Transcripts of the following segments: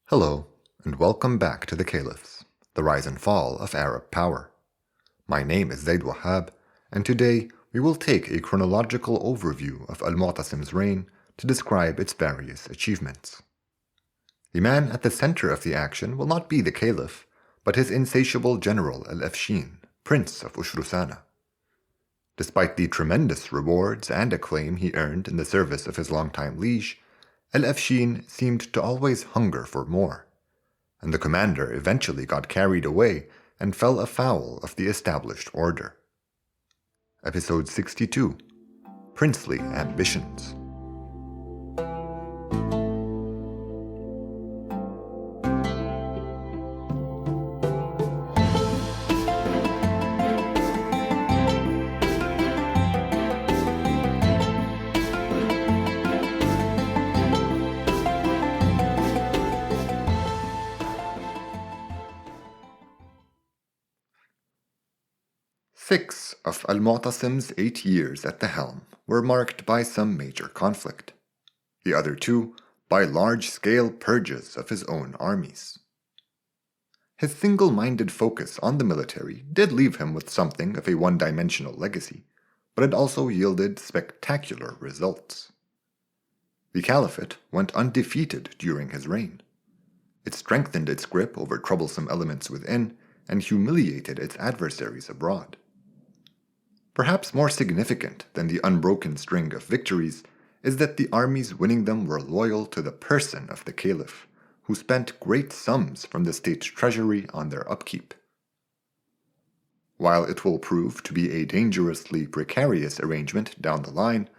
Hello, and welcome back to the Caliphs, the rise and fall of Arab power. My name is Zaid Wahab, and today we will take a chronological overview of Al-Mu'tasim's reign to describe its various achievements. The man at the center of the action will not be the Caliph, but his insatiable general Afshin, Prince of Ushrusania. Despite the tremendous rewards and acclaim he earned in the service of his longtime liege, Afshin seemed to always hunger for more, and the commander eventually got carried away and fell afoul of the established order. Episode 62: Princely Ambitions. Six of Al-Mu'tasim's 8 years at the helm were marked by some major conflict. The other 2 by large-scale purges of his own armies. His single-minded focus on the military did leave him with something of a one-dimensional legacy, but it also yielded spectacular results. The caliphate went undefeated during his reign. It strengthened its grip over troublesome elements within and humiliated its adversaries abroad. Perhaps more significant than the unbroken string of victories is that the armies winning them were loyal to the person of the caliph, who spent great sums from the state treasury on their upkeep. While it will prove to be a dangerously precarious arrangement down the line,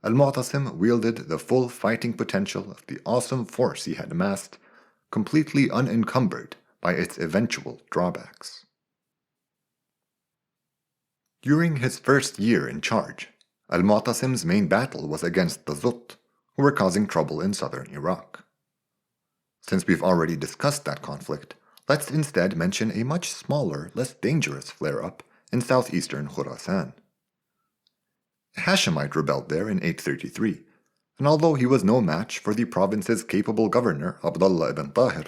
Al-Mu'tasim wielded the full fighting potential of the awesome force he had amassed, completely unencumbered by its eventual drawbacks. During his first year in charge, Al-Mu'tasim's main battle was against the Zut, who were causing trouble in southern Iraq. Since we've already discussed that conflict, let's instead mention a much smaller, less dangerous flare-up in southeastern Khurasan. A Hashemite rebelled there in 833, and although he was no match for the province's capable governor, Abdullah ibn Tahir,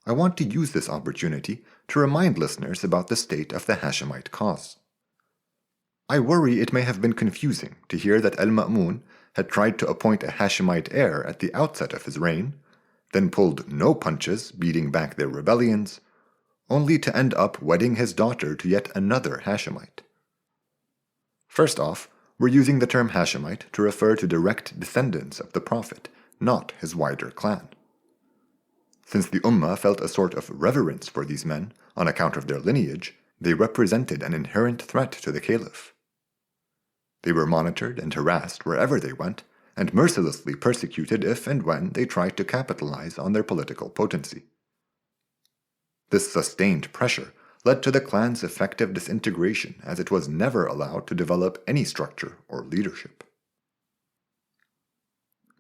I want to use this opportunity to remind listeners about the state of the Hashemite cause. I worry it may have been confusing to hear that Al-Ma'mun had tried to appoint a Hashemite heir at the outset of his reign, then pulled no punches beating back their rebellions, only to end up wedding his daughter to yet another Hashemite. First off, we're using the term Hashemite to refer to direct descendants of the Prophet, not his wider clan. Since the umma felt a sort of reverence for these men on account of their lineage, they represented an inherent threat to the caliph. They were monitored and harassed wherever they went, and mercilessly persecuted if and when they tried to capitalize on their political potency. This sustained pressure led to the clan's effective disintegration, as it was never allowed to develop any structure or leadership.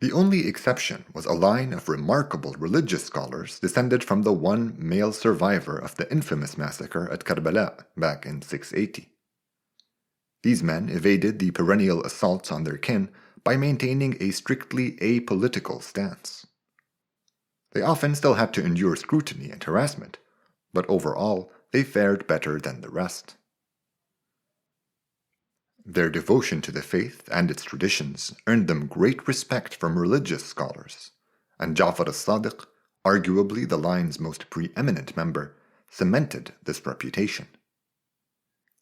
The only exception was a line of remarkable religious scholars descended from the one male survivor of the infamous massacre at Karbala back in 680. These men evaded the perennial assaults on their kin by maintaining a strictly apolitical stance. They often still had to endure scrutiny and harassment, but overall they fared better than the rest. Their devotion to the faith and its traditions earned them great respect from religious scholars, and Ja'far as-Sadiq, arguably the line's most preeminent member, cemented this reputation.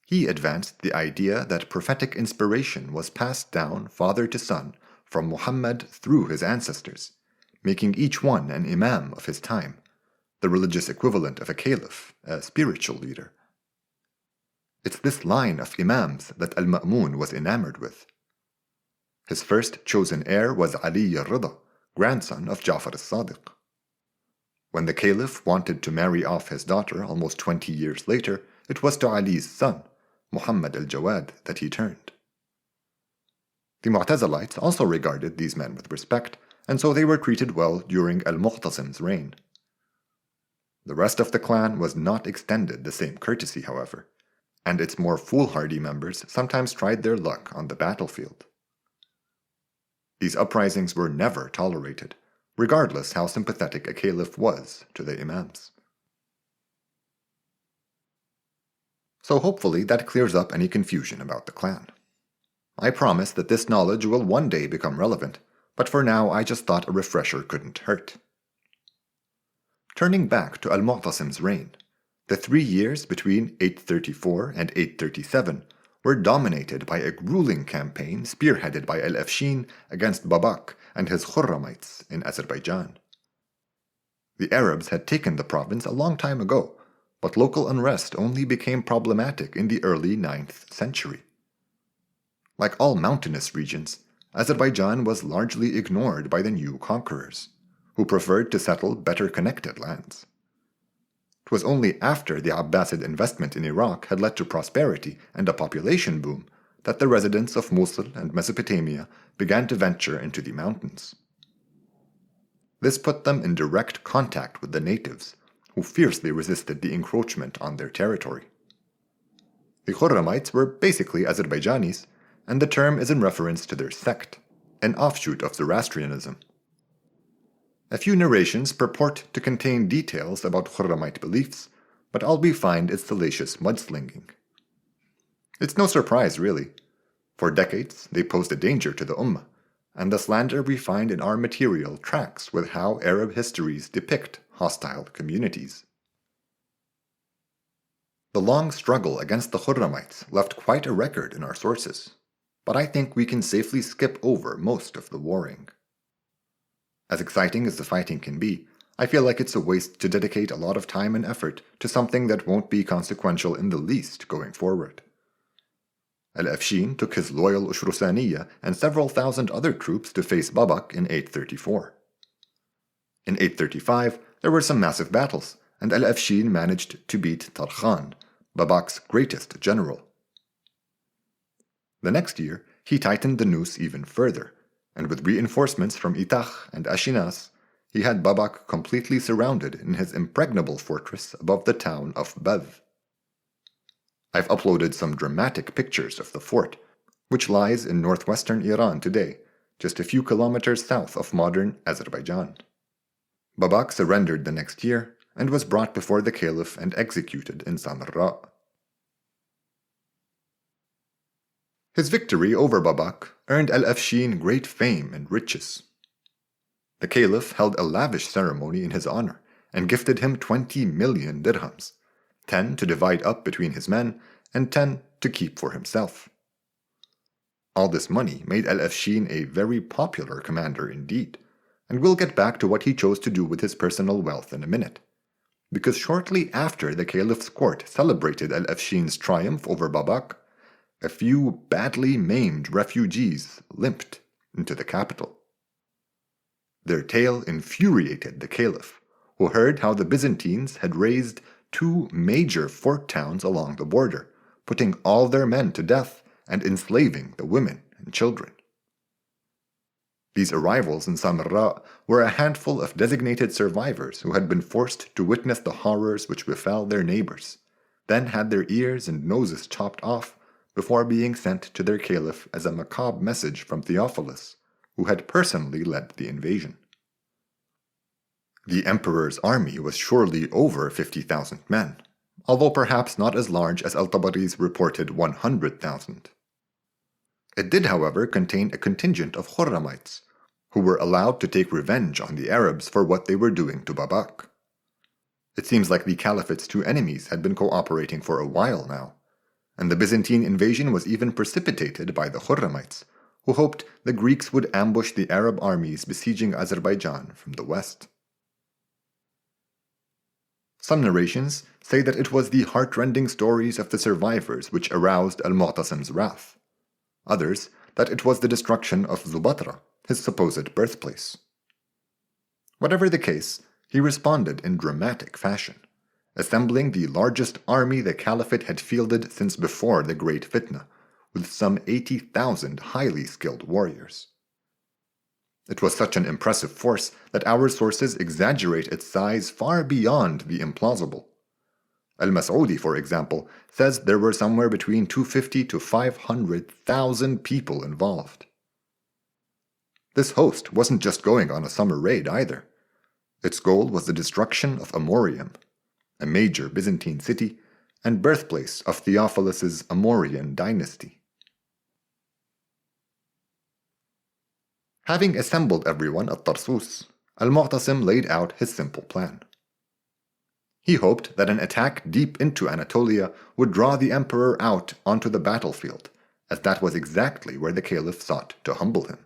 He advanced the idea that prophetic inspiration was passed down father to son from Muhammad through his ancestors, making each one an imam of his time, the religious equivalent of a caliph, a spiritual leader. It's this line of imams that Al-Ma'mun was enamored with. His first chosen heir was Ali al-Rida, grandson of Ja'far as-Sadiq. When the caliph wanted to marry off his daughter almost 20 years later, it was to Ali's son, Muhammad al-Jawad, that he turned. The Mu'tazilites also regarded these men with respect, and so they were treated well during Al-Mu'tasim's reign. The rest of the clan was not extended the same courtesy, however, and its more foolhardy members sometimes tried their luck on the battlefield. These uprisings were never tolerated, regardless how sympathetic a caliph was to the imams. So hopefully that clears up any confusion about the clan. I promise that this knowledge will one day become relevant, but for now I just thought a refresher couldn't hurt. Turning back to Al-Mu'tasim's reign, the 3 years between 834 and 837 were dominated by a grueling campaign spearheaded by Al-Afshin against Babak and his Khurramites in Azerbaijan. The Arabs had taken the province a long time ago, but local unrest only became problematic in the early 9th century. Like all mountainous regions, Azerbaijan was largely ignored by the new conquerors, who preferred to settle better connected lands. It was only after the Abbasid investment in Iraq had led to prosperity and a population boom that the residents of Mosul and Mesopotamia began to venture into the mountains. This put them in direct contact with the natives, who fiercely resisted the encroachment on their territory. The Khurramites were basically Azerbaijanis, and the term is in reference to their sect, an offshoot of Zoroastrianism. A few narrations purport to contain details about Khurramite beliefs, but all we find is salacious mudslinging. It's no surprise, really. For decades, they posed a danger to the umma, and the slander we find in our material tracks with how Arab histories depict hostile communities. The long struggle against the Khurramites left quite a record in our sources, but I think we can safely skip over most of the warring. As exciting as the fighting can be, I feel like it's a waste to dedicate a lot of time and effort to something that won't be consequential in the least going forward. Al-Afshin took his loyal Ushrusania and several thousand other troops to face Babak in 834. In 835, there were some massive battles, and Al-Afshin managed to beat Tarkhan, Babak's greatest general. The next year, he tightened the noose even further, and with reinforcements from Itach and Ashinas, he had Babak completely surrounded in his impregnable fortress above the town of Bev. I've uploaded some dramatic pictures of the fort, which lies in northwestern Iran today, just a few kilometers south of modern Azerbaijan. Babak surrendered the next year and was brought before the caliph and executed in Samarra. His victory over Babak earned Al-Afshin great fame and riches. The caliph held a lavish ceremony in his honor and gifted him 20 million dirhams, 10 to divide up between his men and 10 to keep for himself. All this money made Al-Afshin a very popular commander indeed, and we'll get back to what he chose to do with his personal wealth in a minute, because shortly after the caliph's court celebrated Al-Afshin's triumph over Babak, a few badly maimed refugees limped into the capital. Their tale infuriated the caliph, who heard how the Byzantines had razed 2 major fort towns along the border, putting all their men to death and enslaving the women and children. These arrivals in Samarra were a handful of designated survivors who had been forced to witness the horrors which befell their neighbors, then had their ears and noses chopped off before being sent to their caliph as a macabre message from Theophilus, who had personally led the invasion. The emperor's army was surely over 50,000 men, although perhaps not as large as Al-Tabari's reported 100,000. It did, however, contain a contingent of Khurramites, who were allowed to take revenge on the Arabs for what they were doing to Babak. It seems like the caliphate's 2 enemies had been cooperating for a while now, and the Byzantine invasion was even precipitated by the Khurramites, who hoped the Greeks would ambush the Arab armies besieging Azerbaijan from the west. Some narrations say that it was the heartrending stories of the survivors which aroused Al-Mu'tasim's wrath. Others, that it was the destruction of Zubatra, his supposed birthplace. Whatever the case, he responded in dramatic fashion, assembling the largest army the caliphate had fielded since before the Great Fitna, with some 80,000 highly skilled warriors. It was such an impressive force that our sources exaggerate its size far beyond the implausible. Al-Mas'udi, for example, says there were somewhere between 250 to 500,000 people involved. This host wasn't just going on a summer raid either. Its goal was the destruction of Amorium, a major Byzantine city and birthplace of Theophilus's Amorian dynasty. Having assembled everyone at Tarsus, Al-Mu'tasim laid out his simple plan. He hoped that an attack deep into Anatolia would draw the emperor out onto the battlefield, as that was exactly where the caliph sought to humble him.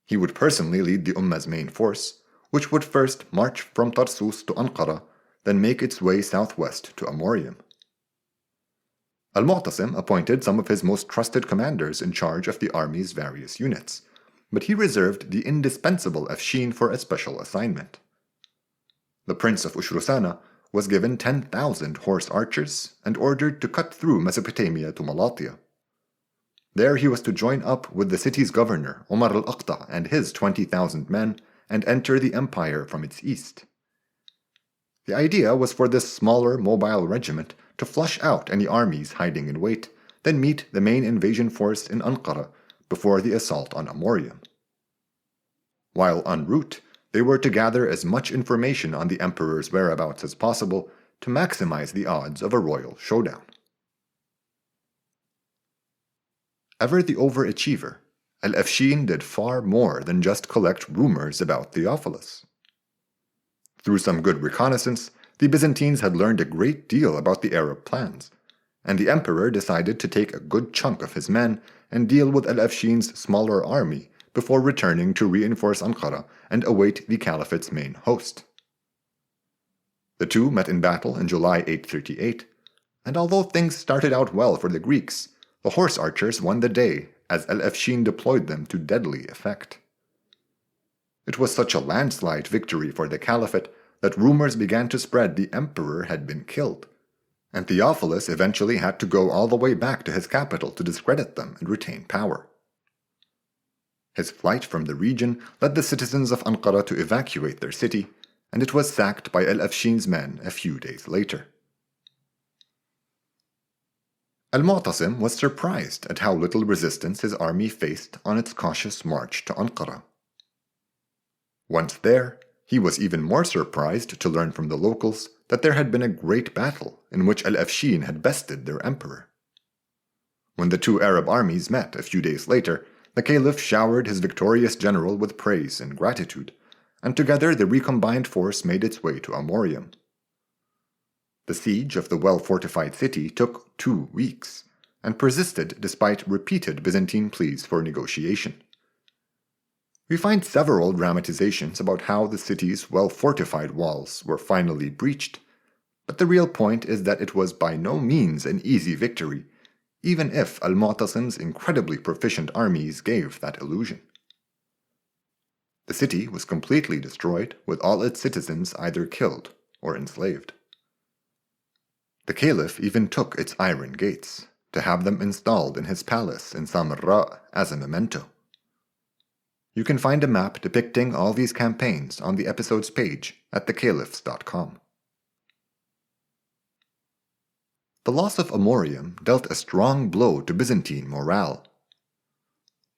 He would personally lead the umma's main force, which would first march from Tarsus to Ankara, then make its way southwest to Amorium. Al-Mu'tasim appointed some of his most trusted commanders in charge of the army's various units, but he reserved the indispensable Afshin for a special assignment. The Prince of Ushrusania was given 10,000 horse archers and ordered to cut through Mesopotamia to Malatya. There he was to join up with the city's governor, Umar al-Aqta, and his 20,000 men and enter the empire from its east. The idea was for this smaller mobile regiment to flush out any armies hiding in wait, then meet the main invasion force in Ankara before the assault on Amorium. While en route, they were to gather as much information on the emperor's whereabouts as possible to maximize the odds of a royal showdown. Ever the overachiever, Al-Afshin did far more than just collect rumors about Theophilus. Through some good reconnaissance, the Byzantines had learned a great deal about the Arab plans, and the emperor decided to take a good chunk of his men and deal with Al-Afshin's smaller army before returning to reinforce Ankara and await the caliphate's main host. The two met in battle in July 838, and although things started out well for the Greeks, the horse archers won the day as Al-Afshin deployed them to deadly effect. It was such a landslide victory for the caliphate that rumors began to spread the emperor had been killed, and Theophilus eventually had to go all the way back to his capital to discredit them and retain power. His flight from the region led the citizens of Ankara to evacuate their city, and it was sacked by Al-Afshin's men a few days later. Al-Mu'tasim was surprised at how little resistance his army faced on its cautious march to Ankara. Once there, he was even more surprised to learn from the locals that there had been a great battle in which Al-Afshin had bested their emperor. When the two Arab armies met a few days later, the caliph showered his victorious general with praise and gratitude, and together the recombined force made its way to Amorium. The siege of the well-fortified city took 2 weeks, and persisted despite repeated Byzantine pleas for negotiation. We find several dramatizations about how the city's well-fortified walls were finally breached, but the real point is that it was by no means an easy victory, even if Al-Mu'tasim's incredibly proficient armies gave that illusion. The city was completely destroyed, with all its citizens either killed or enslaved. The caliph even took its iron gates, to have them installed in his palace in Samarra as a memento. You can find a map depicting all these campaigns on the episode's page at thecaliphs.com. The loss of Amorium dealt a strong blow to Byzantine morale.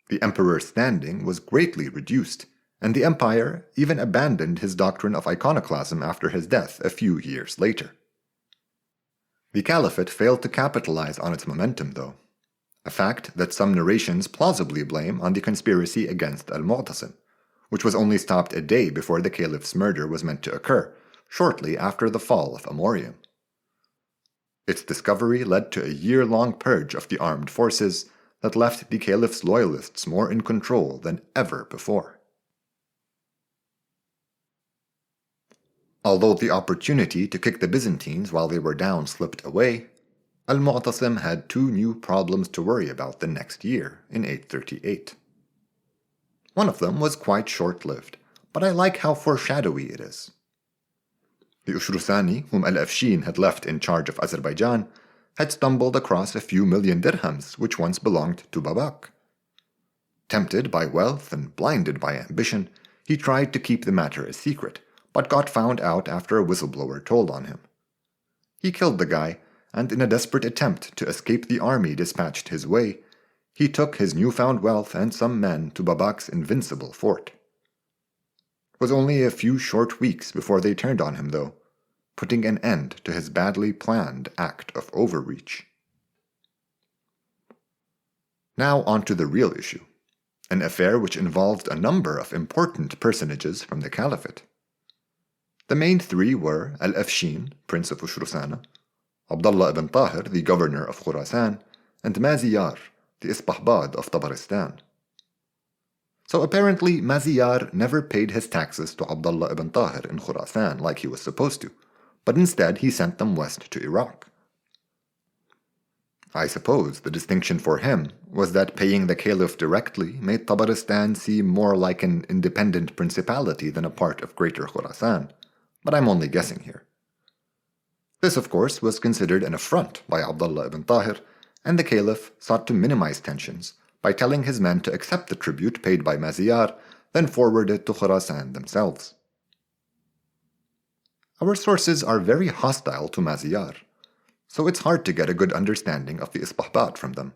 The emperor's standing was greatly reduced, and the empire even abandoned his doctrine of iconoclasm after his death a few years later. The caliphate failed to capitalize on its momentum, though, a fact that some narrations plausibly blame on the conspiracy against Al-Mu'tasim, which was only stopped a day before the caliph's murder was meant to occur, shortly after the fall of Amorium. Its discovery led to a year-long purge of the armed forces that left the caliph's loyalists more in control than ever before. Although the opportunity to kick the Byzantines while they were down slipped away, Al-Mu'tasim had 2 new problems to worry about the next year, in 838. One of them was quite short-lived, but I like how foreshadowy it is. The Ushrusani, whom Al-Afshin had left in charge of Azerbaijan, had stumbled across a few million dirhams which once belonged to Babak. Tempted by wealth and blinded by ambition, he tried to keep the matter a secret, but got found out after a whistleblower told on him. He killed the guy, and in a desperate attempt to escape the army dispatched his way, he took his newfound wealth and some men to Babak's invincible fort. It was only a few short weeks before they turned on him, though, putting an end to his badly planned act of overreach. Now on to the real issue, an affair which involved a number of important personages from the caliphate. The main three were Afshin, Prince of Ushrusania, Abdullah ibn Tahir, the governor of Khurasan, and Maziyar, the Isbahbad of Tabaristan. So apparently Maziyar never paid his taxes to Abdullah ibn Tahir in Khurasan like he was supposed to, but instead he sent them west to Iraq. I suppose the distinction for him was that paying the caliph directly made Tabaristan seem more like an independent principality than a part of Greater Khurasan, but I'm only guessing here. This, of course, was considered an affront by Abdullah ibn Tahir, and the caliph sought to minimize tensions by telling his men to accept the tribute paid by Maziyar, then forward it to Khurasan themselves. Our sources are very hostile to Maziyar, so it's hard to get a good understanding of the Isbahbad from them.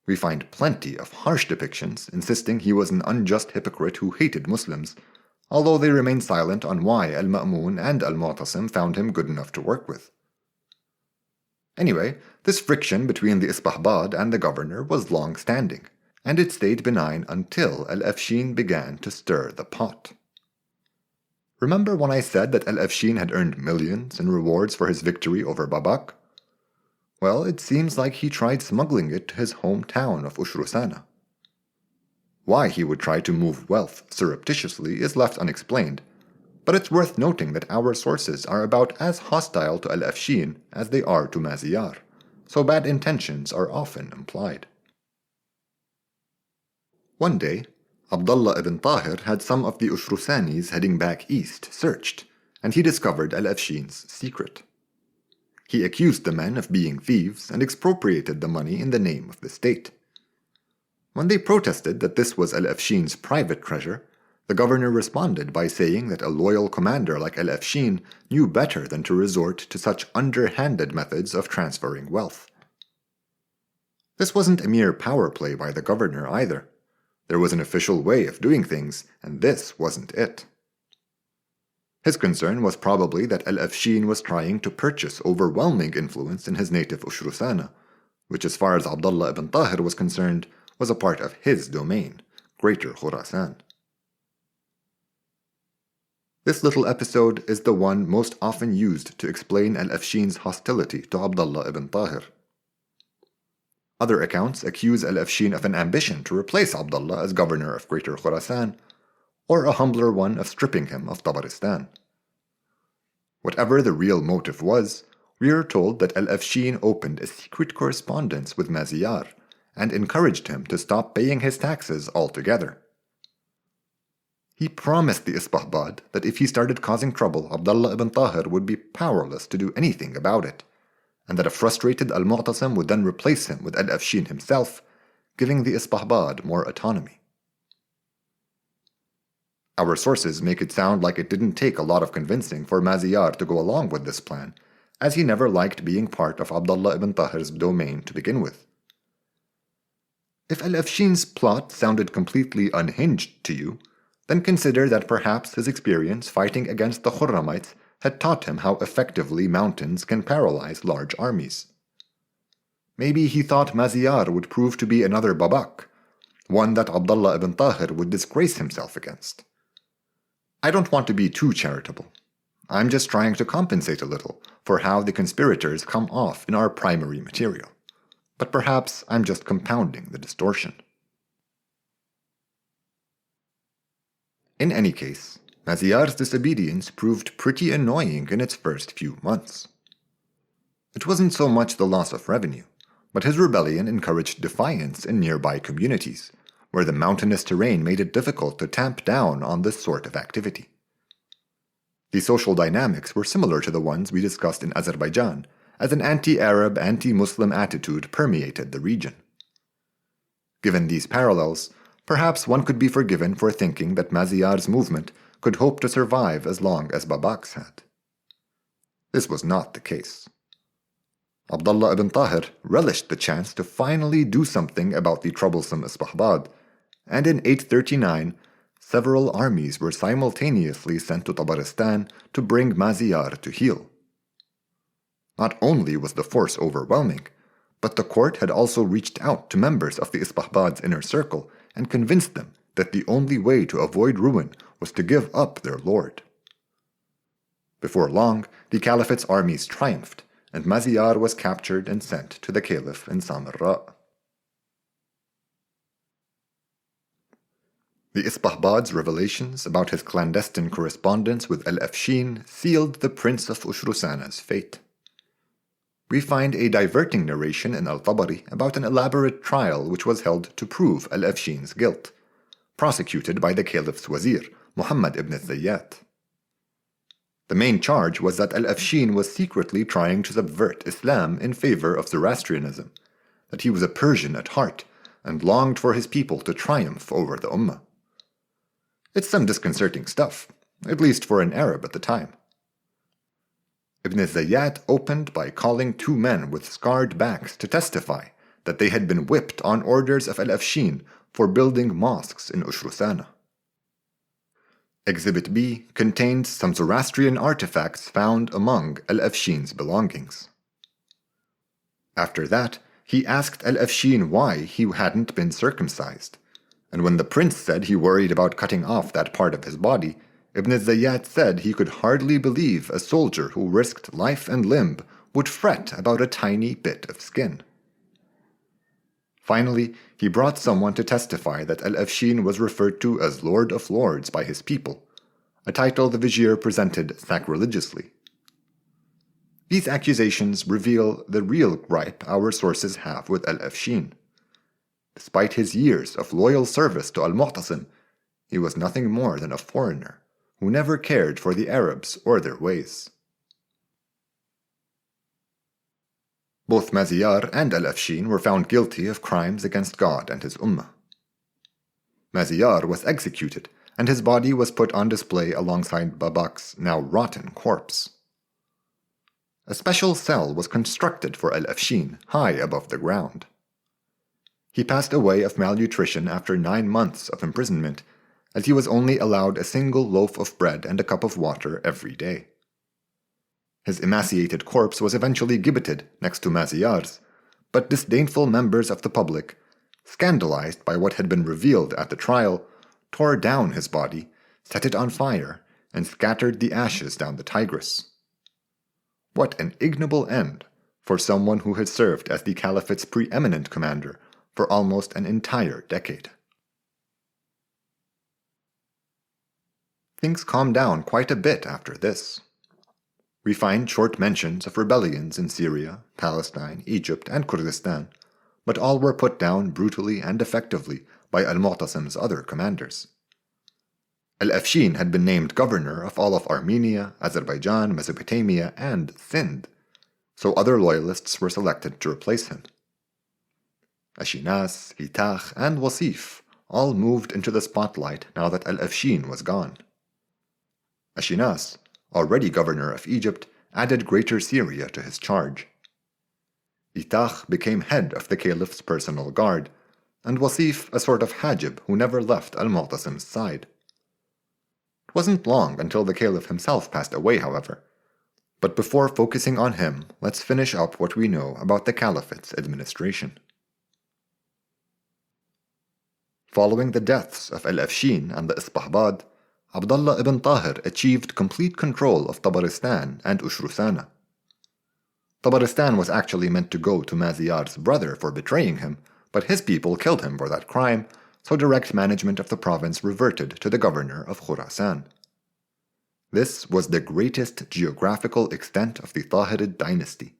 We find plenty of harsh depictions insisting he was an unjust hypocrite who hated Muslims, although they remain silent on why Al-Ma'mun and Al-Mu'tasim found him good enough to work with. Anyway, this friction between the Isbahbad and the governor was long-standing, and it stayed benign until Al-Afshin began to stir the pot. Remember when I said that Al-Afshin had earned millions in rewards for his victory over Babak? Well, it seems like he tried smuggling it to his hometown of Ushrusania. Why he would try to move wealth surreptitiously is left unexplained, but it's worth noting that our sources are about as hostile to Al-Afshin as they are to Maziyar, so bad intentions are often implied. One day, Abdullah ibn Tahir had some of the Ushrusanis heading back east searched, and he discovered Al-Afshin's secret. He accused the men of being thieves and expropriated the money in the name of the state. When they protested that this was Al-Afshin's private treasure, the governor responded by saying that a loyal commander like Al-Afshin knew better than to resort to such underhanded methods of transferring wealth. This wasn't a mere power play by the governor either. There was an official way of doing things, and this wasn't it. His concern was probably that Al-Afshin was trying to purchase overwhelming influence in his native Ushrusania, which as far as Abdullah ibn Tahir was concerned, was a part of his domain, Greater Khurasan. This little episode is the one most often used to explain Al-Afshin's hostility to Abdullah ibn Tahir. Other accounts accuse Al-Afshin of an ambition to replace Abdullah as governor of Greater Khurasan, or a humbler one of stripping him of Tabaristan. Whatever the real motive was, we are told that Al-Afshin opened a secret correspondence with Maziyar and encouraged him to stop paying his taxes altogether. He promised the Isbahbad that if he started causing trouble, Abdullah ibn Tahir would be powerless to do anything about it, and that a frustrated Al-Mu'tasim would then replace him with Al-Afshin himself, giving the Isbahbad more autonomy. Our sources make it sound like it didn't take a lot of convincing for Maziyar to go along with this plan, as he never liked being part of Abdullah ibn Tahir's domain to begin with. If Al-Afshin's plot sounded completely unhinged to you, then consider that perhaps his experience fighting against the Khurramites had taught him how effectively mountains can paralyze large armies. Maybe he thought Maziyar would prove to be another Babak, one that Abdullah ibn Tahir would disgrace himself against. I don't want to be too charitable. I'm just trying to compensate a little for how the conspirators come off in our primary material. But perhaps I'm just compounding the distortion. In any case, Maziyar's disobedience proved pretty annoying in its first few months. It wasn't so much the loss of revenue, but his rebellion encouraged defiance in nearby communities, where the mountainous terrain made it difficult to tamp down on this sort of activity. The social dynamics were similar to the ones we discussed in Azerbaijan, as an anti-Arab, anti-Muslim attitude permeated the region. Given these parallels, perhaps one could be forgiven for thinking that Maziyar's movement could hope to survive as long as Babak's had. This was not the case. Abdullah ibn Tahir relished the chance to finally do something about the troublesome Isbahbad, and in 839, several armies were simultaneously sent to Tabaristan to bring Maziyar to heel. Not only was the force overwhelming, but the court had also reached out to members of the Isbahbad's inner circle and convinced them that the only way to avoid ruin was to give up their lord. Before long, the caliphate's armies triumphed, and Maziyar was captured and sent to the caliph in Samarra. The Isbahbad's revelations about his clandestine correspondence with Afshin sealed the prince of Ushrusana's fate. We find a diverting narration in Al-Tabari about an elaborate trial which was held to prove Afshin's guilt, prosecuted by the caliph's wazir, Muhammad ibn Zayyat. The main charge was that Afshin was secretly trying to subvert Islam in favor of Zoroastrianism, that he was a Persian at heart and longed for his people to triumph over the umma. It's some disconcerting stuff, at least for an Arab at the time. Ibn Zayyat opened by calling two men with scarred backs to testify that they had been whipped on orders of Afshin for building mosques in Ushrusania. Exhibit B contained some Zoroastrian artifacts found among Afshin's belongings. After that, he asked Afshin why he hadn't been circumcised, and when the prince said he worried about cutting off that part of his body, Ibn Zayyat said he could hardly believe a soldier who risked life and limb would fret about a tiny bit of skin. Finally, he brought someone to testify that Afshin was referred to as Lord of Lords by his people, a title the vizier presented sacrilegiously. These accusations reveal the real gripe our sources have with Afshin. Despite his years of loyal service to Al-Mu'tasim, he was nothing more than a foreigner who never cared for the Arabs or their ways. Both Maziyar and Afshin were found guilty of crimes against God and his ummah. Maziyar was executed, and his body was put on display alongside Babak's now rotten corpse. A special cell was constructed for Afshin high above the ground. He passed away of malnutrition after 9 months of imprisonment, as he was only allowed a single loaf of bread and a cup of water every day. His emaciated corpse was eventually gibbeted next to Maziyar's, but disdainful members of the public, scandalized by what had been revealed at the trial, tore down his body, set it on fire, and scattered the ashes down the Tigris. What an ignoble end for someone who had served as the caliphate's preeminent commander for almost an entire decade. Things calmed down quite a bit after this. We find short mentions of rebellions in Syria, Palestine, Egypt, and Kurdistan, but all were put down brutally and effectively by Al-Mu'tasim's other commanders. Afshin had been named governor of all of Armenia, Azerbaijan, Mesopotamia, and Sindh, so other loyalists were selected to replace him. Ashinas, Hitach, and Wasif all moved into the spotlight now that Afshin was gone. Ashinas, already governor of Egypt, added Greater Syria to his charge. Hitach became head of the caliph's personal guard, and Wasif a sort of hajib who never left Al-Mu'tasim's side. It wasn't long until the caliph himself passed away, however. But before focusing on him, let's finish up what we know about the caliphate's administration. Following the deaths of Afshin and the Isbahbad, Abdullah ibn Tahir achieved complete control of Tabaristan and Ushrusania. Tabaristan was actually meant to go to Maziyar's brother for betraying him, but his people killed him for that crime, so direct management of the province reverted to the governor of Khurasan. This was the greatest geographical extent of the Tahirid dynasty,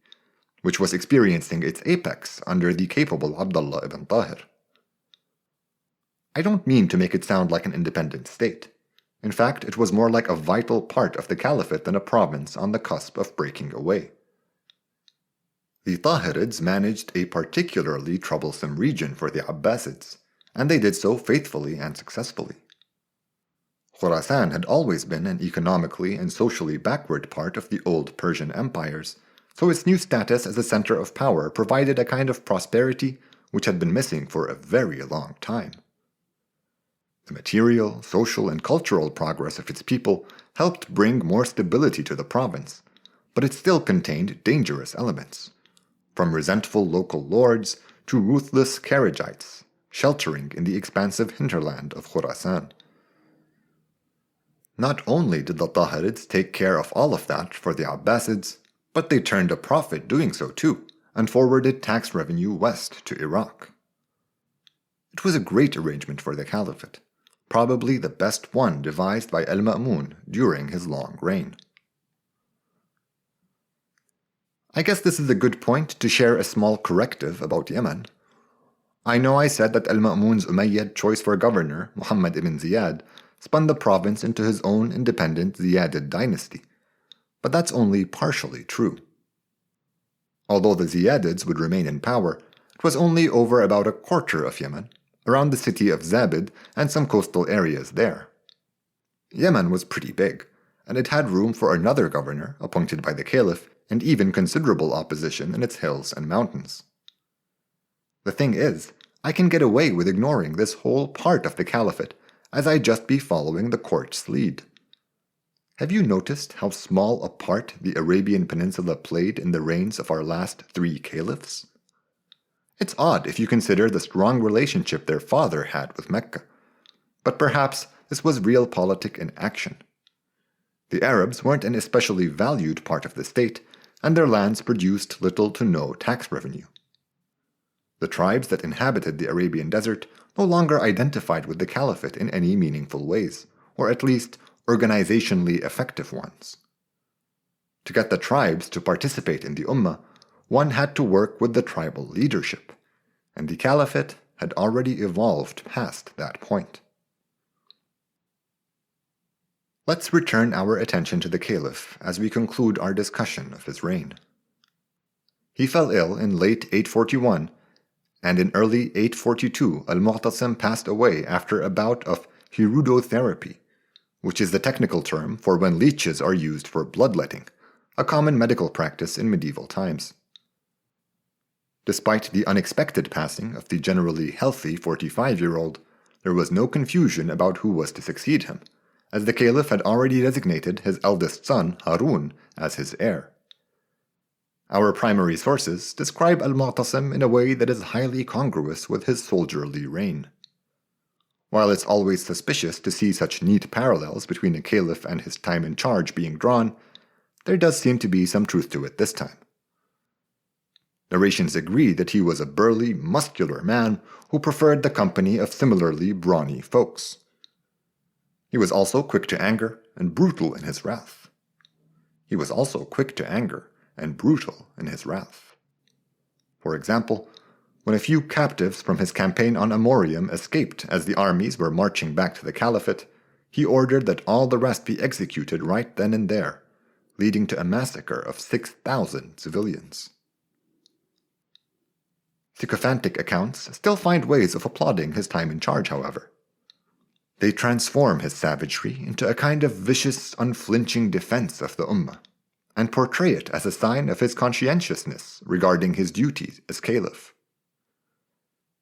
which was experiencing its apex under the capable Abdullah ibn Tahir. I don't mean to make it sound like an independent state. In fact, it was more like a vital part of the caliphate than a province on the cusp of breaking away. The Tahirids managed a particularly troublesome region for the Abbasids, and they did so faithfully and successfully. Khurasan had always been an economically and socially backward part of the old Persian empires, so its new status as a center of power provided a kind of prosperity which had been missing for a very long time. The material, social, and cultural progress of its people helped bring more stability to the province, but it still contained dangerous elements, from resentful local lords to ruthless Kharijites, sheltering in the expansive hinterland of Khurasan. Not only did the Tahirids take care of all of that for the Abbasids, but they turned a profit doing so too, and forwarded tax revenue west to Iraq. It was a great arrangement for the caliphate, probably the best one devised by al-Ma'mun during his long reign. I guess this is a good point to share a small corrective about Yemen. I know I said that al-Ma'mun's Umayyad choice for governor, Muhammad ibn Ziyad, spun the province into his own independent Ziyadid dynasty, but that's only partially true. Although the Ziyadids would remain in power, it was only over about a quarter of Yemen, around the city of Zabid and some coastal areas there. Yemen was pretty big, and it had room for another governor appointed by the caliph and even considerable opposition in its hills and mountains. The thing is, I can get away with ignoring this whole part of the caliphate as I just be following the court's lead. Have you noticed how small a part the Arabian Peninsula played in the reigns of our last 3 caliphs? It's odd if you consider the strong relationship their father had with Mecca, but perhaps this was realpolitik in action. The Arabs weren't an especially valued part of the state, and their lands produced little to no tax revenue. The tribes that inhabited the Arabian desert no longer identified with the caliphate in any meaningful ways, or at least organizationally effective ones. To get the tribes to participate in the umma, one had to work with the tribal leadership, and the caliphate had already evolved past that point. Let's return our attention to the caliph as we conclude our discussion of his reign. He fell ill in late 841, and in early 842 al-Mu'tasim passed away after a bout of hirudotherapy, which is the technical term for when leeches are used for bloodletting, a common medical practice in medieval times. Despite the unexpected passing of the generally healthy 45-year-old, there was no confusion about who was to succeed him, as the caliph had already designated his eldest son, Harun, as his heir. Our primary sources describe al-Mu'tasim in a way that is highly congruous with his soldierly reign. While it's always suspicious to see such neat parallels between a caliph and his time in charge being drawn, there does seem to be some truth to it this time. Narrations agree that he was a burly, muscular man who preferred the company of similarly brawny folks. He was also quick to anger and brutal in his wrath. For example, when a few captives from his campaign on Amorium escaped as the armies were marching back to the caliphate, he ordered that all the rest be executed right then and there, leading to a massacre of 6,000 civilians. Sycophantic accounts still find ways of applauding his time in charge, however. They transform his savagery into a kind of vicious, unflinching defense of the ummah, and portray it as a sign of his conscientiousness regarding his duties as caliph.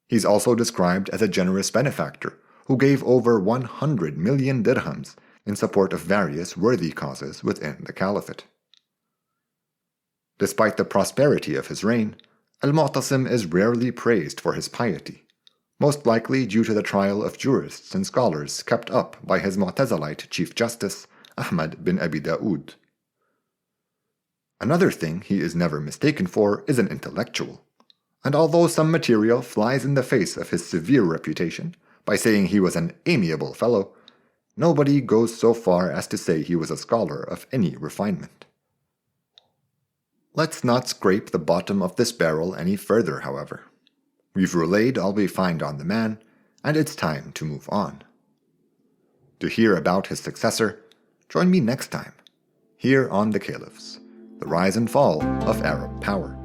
He's also described as a generous benefactor who gave over 100 million dirhams in support of various worthy causes within the caliphate. Despite the prosperity of his reign, al-Mu'tasim is rarely praised for his piety, most likely due to the trial of jurists and scholars kept up by his Mu'tazilite Chief Justice, Ahmad bin Abi Dawood. Another thing he is never mistaken for is an intellectual, and although some material flies in the face of his severe reputation by saying he was an amiable fellow, nobody goes so far as to say he was a scholar of any refinement. Let's not scrape the bottom of this barrel any further, however. We've relayed all we find on the man, and it's time to move on. To hear about his successor, join me next time, here on The Caliphs, the rise and fall of Arab power.